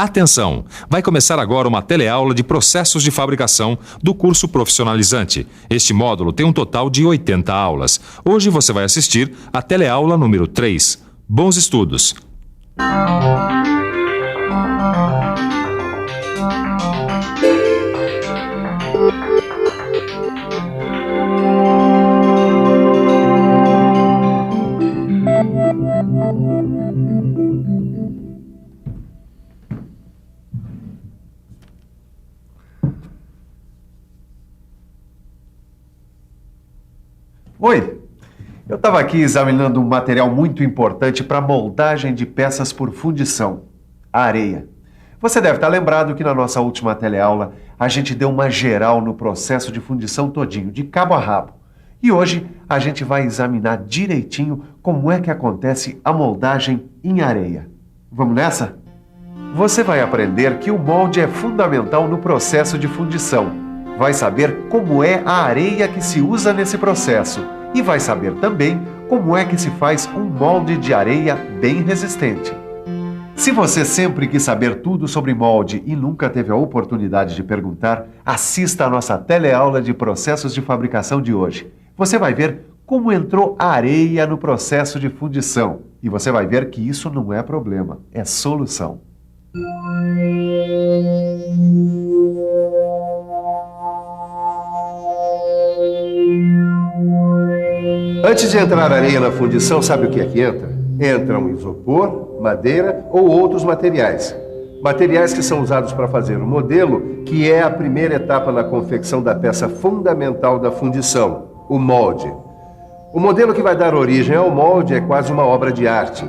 Atenção! Vai começar agora uma teleaula de processos de fabricação do curso profissionalizante. Este módulo tem um total de 80 aulas. Hoje você vai assistir a teleaula número 3. Bons estudos! Oi, eu estava aqui examinando um material muito importante para moldagem de peças por fundição, a areia. Você deve estar lembrado que na nossa última teleaula a gente deu uma geral no processo de fundição todinho, de cabo a rabo. E hoje a gente vai examinar direitinho como é que acontece a moldagem em areia. Vamos nessa? Você vai aprender que o molde é fundamental no processo de fundição. Vai saber como é a areia que se usa nesse processo e vai saber também como é que se faz um molde de areia bem resistente. Se você sempre quis saber tudo sobre molde e nunca teve a oportunidade de perguntar, assista a nossa teleaula de processos de fabricação de hoje. Você vai ver como entrou a areia no processo de fundição e você vai ver que isso não é problema, é solução. Antes de entrar areia na fundição, sabe o que é que entra? Entram isopor, madeira ou outros materiais. Materiais que são usados para fazer o modelo, que é a primeira etapa na confecção da peça fundamental da fundição, o molde. O modelo que vai dar origem ao molde é quase uma obra de arte.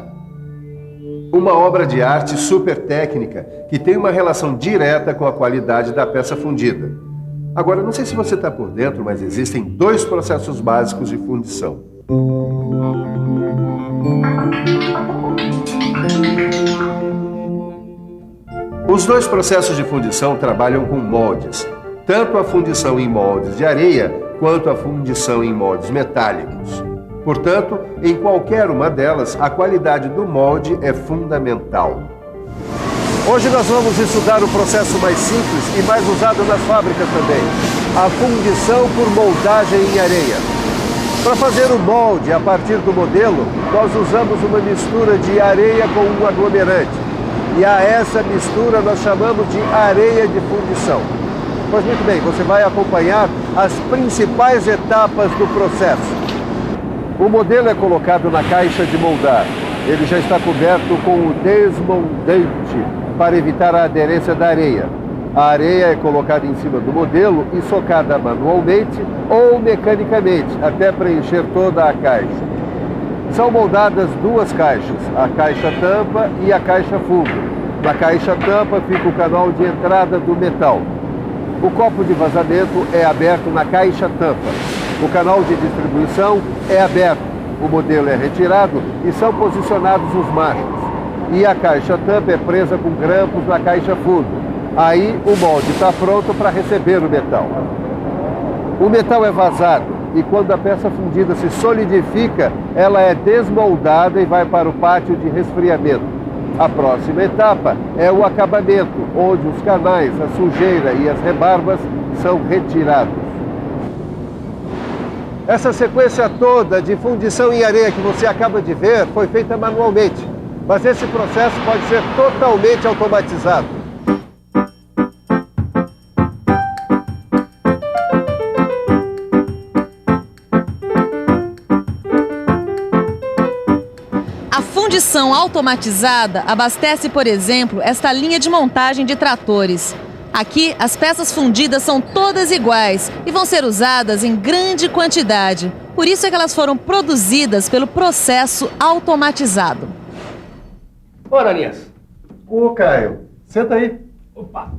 Uma obra de arte super técnica, que tem uma relação direta com a qualidade da peça fundida. Agora, não sei se você está por dentro, mas existem 2 processos básicos de fundição. Os 2 processos de fundição trabalham com moldes, tanto a fundição em moldes de areia, quanto a fundição em moldes metálicos. Portanto, em qualquer uma delas, a qualidade do molde é fundamental. Hoje nós vamos estudar o processo mais simples e mais usado nas fábricas também, a fundição por moldagem em areia. Para fazer o molde a partir do modelo, nós usamos uma mistura de areia com um aglomerante. E a essa mistura nós chamamos de areia de fundição. Pois muito bem, você vai acompanhar as principais etapas do processo. O modelo é colocado na caixa de moldar. Ele já está coberto com o desmoldante para evitar a aderência da areia. A areia é colocada em cima do modelo e socada manualmente ou mecanicamente, até preencher toda a caixa. São moldadas 2 caixas, a caixa tampa e a caixa fundo. Na caixa tampa fica o canal de entrada do metal. O copo de vazamento é aberto na caixa tampa. O canal de distribuição é aberto. O modelo é retirado e são posicionados os machos. E a caixa tampa é presa com grampos na caixa fundo. Aí o molde está pronto para receber o metal. O metal é vazado e quando a peça fundida se solidifica, ela é desmoldada e vai para o pátio de resfriamento. A próxima etapa é o acabamento, onde os canais, a sujeira e as rebarbas são retirados. Essa sequência toda de fundição em areia que você acaba de ver foi feita manualmente. Mas esse processo pode ser totalmente automatizado. A fundição automatizada abastece, por exemplo, esta linha de montagem de tratores. Aqui, as peças fundidas são todas iguais e vão ser usadas em grande quantidade. Por isso é que elas foram produzidas pelo processo automatizado. Ô, Ananias. Ô, Caio, senta aí. Opa.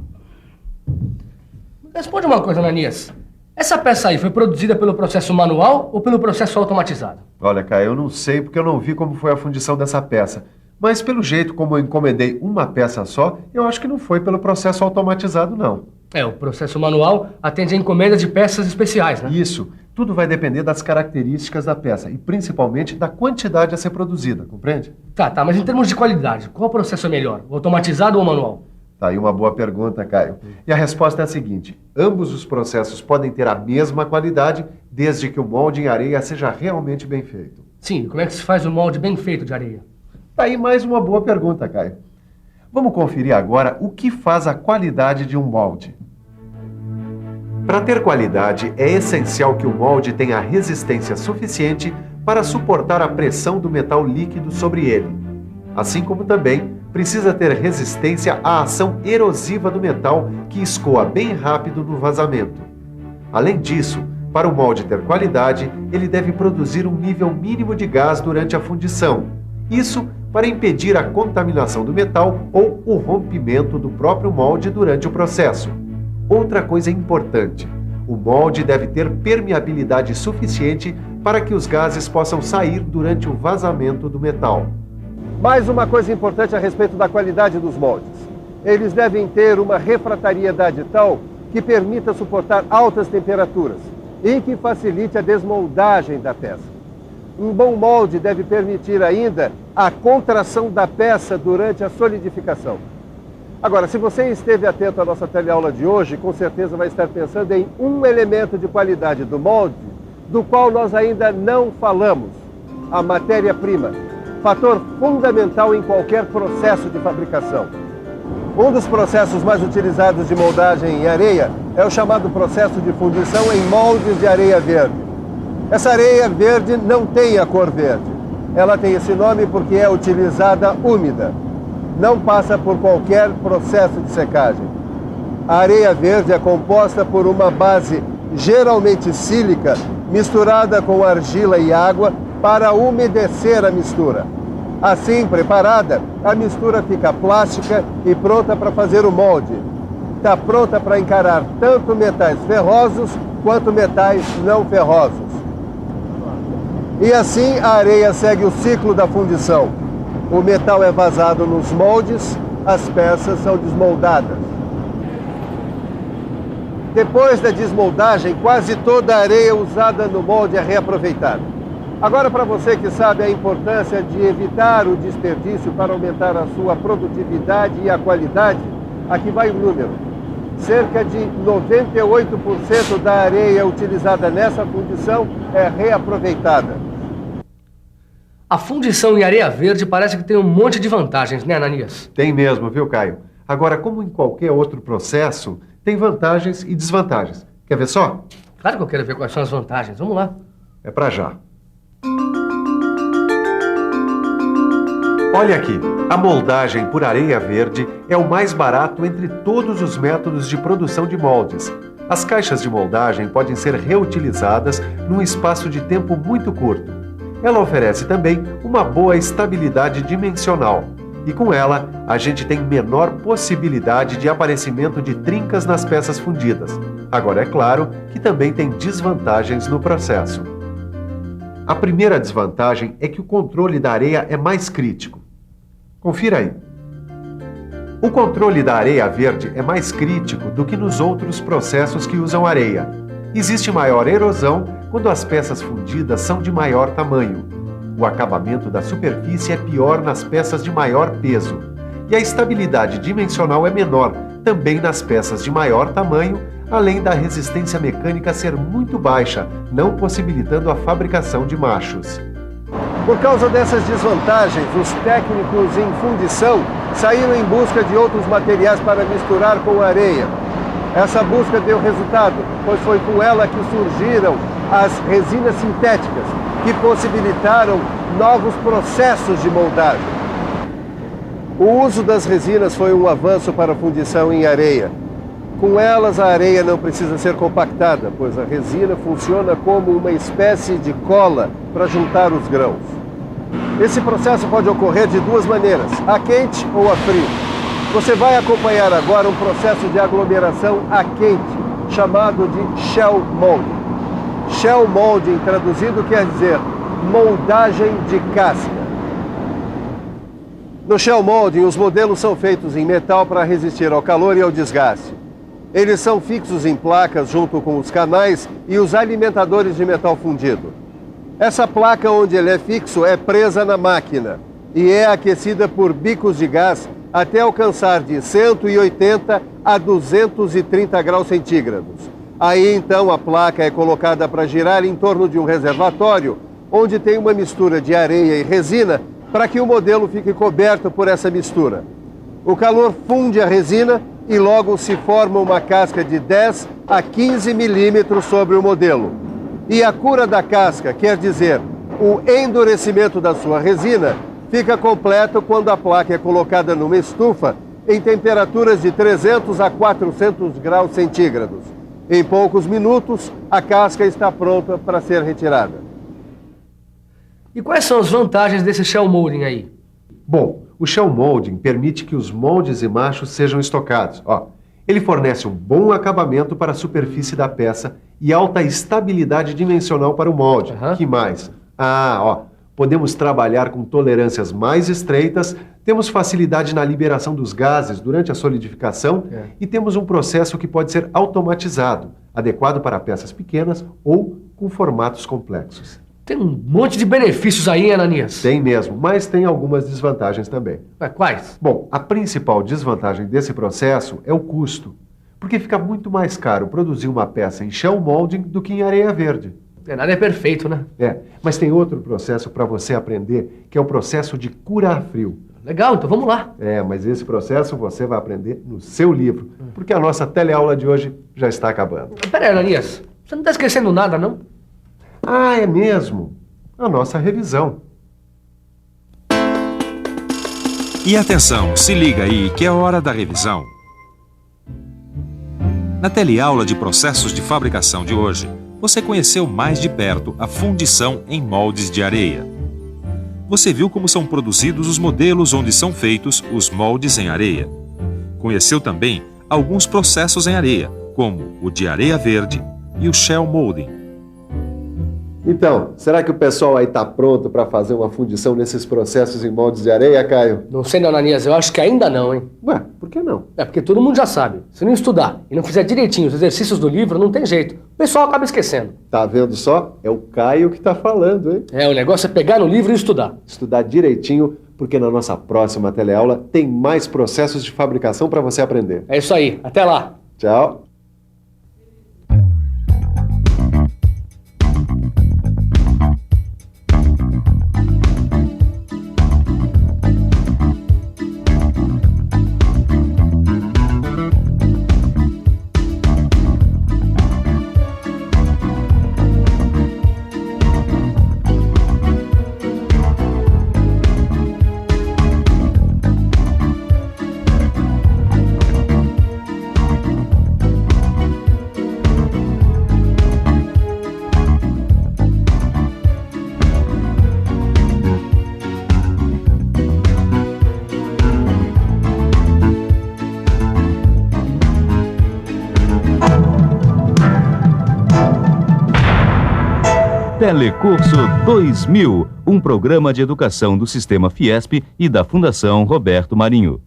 Responde uma coisa, Ananias. Essa peça aí foi produzida pelo processo manual ou pelo processo automatizado? Olha, Caio, eu não sei porque eu não vi como foi a fundição dessa peça. Mas pelo jeito como eu encomendei uma peça só, eu acho que não foi pelo processo automatizado, não. O processo manual atende a encomenda de peças especiais, né? Isso. Tudo vai depender das características da peça e principalmente da quantidade a ser produzida, compreende? Tá, mas em termos de qualidade, qual processo é melhor? O automatizado ou o manual? Tá aí uma boa pergunta, Caio. E a resposta é a seguinte: ambos os processos podem ter a mesma qualidade, desde que o molde em areia seja realmente bem feito. Sim, como é que se faz um molde bem feito de areia? Tá aí mais uma boa pergunta, Caio. Vamos conferir agora o que faz a qualidade de um molde. Para ter qualidade, é essencial que o molde tenha resistência suficiente para suportar a pressão do metal líquido sobre ele. Assim como também precisa ter resistência à ação erosiva do metal, que escoa bem rápido no vazamento. Além disso, para o molde ter qualidade, ele deve produzir um nível mínimo de gás durante a fundição. Isso para impedir a contaminação do metal ou o rompimento do próprio molde durante o processo. Outra coisa importante: o molde deve ter permeabilidade suficiente para que os gases possam sair durante o vazamento do metal. Mais uma coisa importante a respeito da qualidade dos moldes. Eles devem ter uma refratariedade tal que permita suportar altas temperaturas e que facilite a desmoldagem da peça. Um bom molde deve permitir ainda a contração da peça durante a solidificação. Agora, se você esteve atento à nossa teleaula de hoje, com certeza vai estar pensando em um elemento de qualidade do molde, do qual nós ainda não falamos: a matéria-prima, fator fundamental em qualquer processo de fabricação. Um dos processos mais utilizados de moldagem em areia é o chamado processo de fundição em moldes de areia verde. Essa areia verde não tem a cor verde. Ela tem esse nome porque é utilizada úmida. Não passa por qualquer processo de secagem. A areia verde é composta por uma base geralmente sílica misturada com argila e água para umedecer a mistura. Assim preparada, a mistura fica plástica e pronta para fazer o molde. Está pronta para encarar tanto metais ferrosos quanto metais não ferrosos. E assim a areia segue o ciclo da fundição. O metal é vazado nos moldes, as peças são desmoldadas. Depois da desmoldagem, quase toda a areia usada no molde é reaproveitada. Agora, para você que sabe a importância de evitar o desperdício para aumentar a sua produtividade e a qualidade, aqui vai o número. Cerca de 98% da areia utilizada nessa fundição é reaproveitada. A fundição em areia verde parece que tem um monte de vantagens, né, Ananias? Tem mesmo, viu, Caio? Agora, como em qualquer outro processo, tem vantagens e desvantagens. Quer ver só? Claro que eu quero ver quais são as vantagens. Vamos lá. É pra já. Olha aqui, a moldagem por areia verde é o mais barato entre todos os métodos de produção de moldes. As caixas de moldagem podem ser reutilizadas num espaço de tempo muito curto. Ela oferece também uma boa estabilidade dimensional. E com ela, a gente tem menor possibilidade de aparecimento de trincas nas peças fundidas. Agora, é claro que também tem desvantagens no processo. A primeira desvantagem é que o controle da areia é mais crítico. Confira aí. O controle da areia verde é mais crítico do que nos outros processos que usam areia. Existe maior erosão quando as peças fundidas são de maior tamanho. O acabamento da superfície é pior nas peças de maior peso. E a estabilidade dimensional é menor, também nas peças de maior tamanho, além da resistência mecânica ser muito baixa, não possibilitando a fabricação de machos. Por causa dessas desvantagens, os técnicos em fundição saíram em busca de outros materiais para misturar com a areia. Essa busca deu resultado, pois foi com ela que surgiram as resinas sintéticas, que possibilitaram novos processos de moldagem. O uso das resinas foi um avanço para a fundição em areia. Com elas, a areia não precisa ser compactada, pois a resina funciona como uma espécie de cola para juntar os grãos. Esse processo pode ocorrer de duas maneiras, a quente ou a frio. Você vai acompanhar agora um processo de aglomeração a quente, chamado de shell molding. Shell molding, traduzido, quer dizer moldagem de casca. No shell molding, os modelos são feitos em metal para resistir ao calor e ao desgaste. Eles são fixos em placas junto com os canais e os alimentadores de metal fundido. Essa placa onde ele é fixo é presa na máquina e é aquecida por bicos de gás até alcançar de 180 a 230 graus centígrados. Aí então a placa é colocada para girar em torno de um reservatório, onde tem uma mistura de areia e resina para que o modelo fique coberto por essa mistura. O calor funde a resina e logo se forma uma casca de 10 a 15 milímetros sobre o modelo. E a cura da casca, quer dizer, o endurecimento da sua resina, fica completo quando a placa é colocada numa estufa em temperaturas de 300 a 400 graus centígrados. Em poucos minutos, a casca está pronta para ser retirada. E quais são as vantagens desse shell molding aí? Bom, o shell molding permite que os moldes e machos sejam estocados. Ele fornece um bom acabamento para a superfície da peça e alta estabilidade dimensional para o molde. Que mais? Podemos trabalhar com tolerâncias mais estreitas, temos facilidade na liberação dos gases durante a solidificação e temos um processo que pode ser automatizado, adequado para peças pequenas ou com formatos complexos. Tem um monte de benefícios aí, hein, Ananias? Tem mesmo, mas tem algumas desvantagens também. Quais? Bom, a principal desvantagem desse processo é o custo, porque fica muito mais caro produzir uma peça em shell molding do que em areia verde. Nada é perfeito, né? Mas tem outro processo para você aprender, que é o processo de curar frio. Legal, então vamos lá. Mas esse processo você vai aprender no seu livro, porque a nossa teleaula de hoje já está acabando. Pera aí, Ananias, você não está esquecendo nada, não? É mesmo. A nossa revisão. E atenção, se liga aí que é hora da revisão. Na teleaula de processos de fabricação de hoje, você conheceu mais de perto a fundição em moldes de areia. Você viu como são produzidos os modelos onde são feitos os moldes em areia. Conheceu também alguns processos em areia, como o de areia verde e o shell molding. Então, será que o pessoal aí está pronto para fazer uma fundição nesses processos em moldes de areia, Caio? Não sei, não, Ananias, eu acho que ainda não, hein? Por que não? Porque todo mundo já sabe. Se não estudar e não fizer direitinho os exercícios do livro, não tem jeito. O pessoal acaba esquecendo. Tá vendo só? É o Caio que está falando, hein? O negócio é pegar no livro e estudar. Estudar direitinho, porque na nossa próxima teleaula tem mais processos de fabricação para você aprender. É isso aí. Até lá. Tchau. Telecurso 2000, um programa de educação do Sistema Fiesp e da Fundação Roberto Marinho.